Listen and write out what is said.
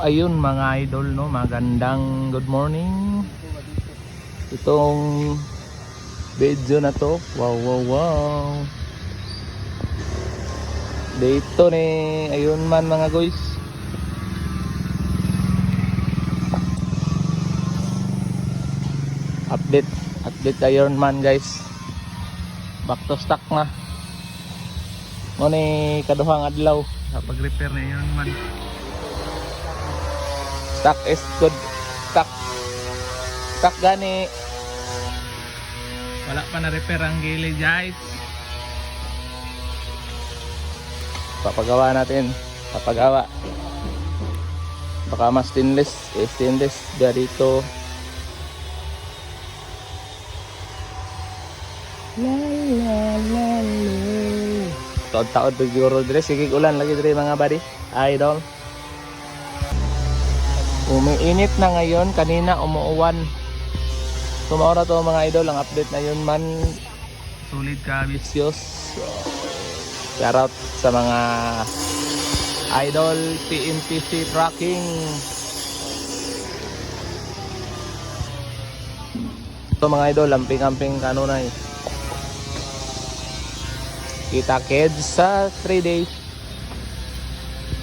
Ayun mga idol, no, magandang good morning. Itong video na to, wow. Dito ni ayun man mga guys. Update ayun man guys. Back to stock na. Mo ni kaduhang adlaw kapag repair na ayun man. Stock is good. Stock gani. Wala pa na repair ang gilid guys. Papagawa natin. Papagawa. Baka mas stainless dito. Taon-taon siguro dire. Sige ulan lagi dire mga buddy. Idol. Umiinit na ngayon, kanina umuuwan. Sumaura to mga idol, ang update na yun man. Sulit ka, Vicious. Shout out sa mga idol PNPC tracking. Ito mga idol, lamping-amping kanunay. Kita kids sa 3 days.